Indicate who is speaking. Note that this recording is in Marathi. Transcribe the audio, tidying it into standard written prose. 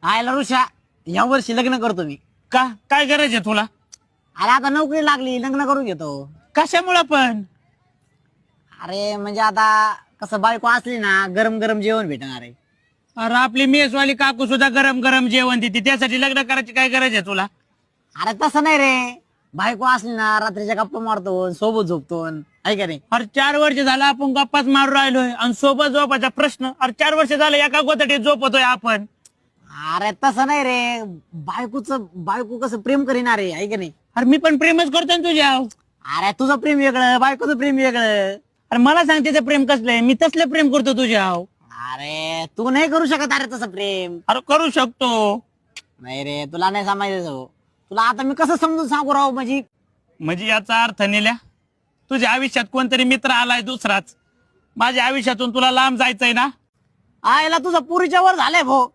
Speaker 1: आयला ऋषा या वर्षी लग्न करतो मी.
Speaker 2: का काय गरज आहे तुला?
Speaker 1: अरे आता नोकरी लागली, लग्न करून घेतो.
Speaker 2: कशामुळे पण?
Speaker 1: अरे म्हणजे आता कसं बायको असली ना गरम गरम जेवण भेटणार आहे.
Speaker 2: अरे आपली मेसवाली काकू सुद्धा गरम गरम जेवण देते, त्यासाठी लग्न करायची काय गरज आहे तुला?
Speaker 1: अरे तसं नाही रे, बायको असली ना रात्रीच्या गप्पा मारतो, सोबत झोपतो, आहे का नाही?
Speaker 2: अरे 4 वर्ष झालं आपण गप्पाच मारून राहिलोय आणि सोबत झोपायचा प्रश्न. अरे 4 वर्ष झालं एका गोदडीत झोपतोय आपण.
Speaker 1: अरे तसं नाही रे, बायको कसं प्रेम करीणार आहे का नाही?
Speaker 2: अरे मी पण प्रेमच करतोय ना तुझ्या.
Speaker 1: अरे तुझं प्रेम वेगळं, बायकोचं प्रेम वेगळं.
Speaker 2: अरे मला सांग त्याचं प्रेम कसलंय? मी तसलं प्रेम करतो तुझ्या.
Speaker 1: अरे तू नाही करू शकत अरे तसं प्रेम.
Speaker 2: अरे करू शकतो.
Speaker 1: नाही रे, तुला नाही समजायचं. तुला आता मी कसं समजून सांगू राहू?
Speaker 2: म्हणजे याचा अर्थ नेल्या तुझ्या आयुष्यात कोणतरी मित्र आलाय दुसराच. माझ्या आयुष्यातून तुला लांब जायचंय ना?
Speaker 1: आयला तुझं पुरीच्या वर झालंय भाऊ.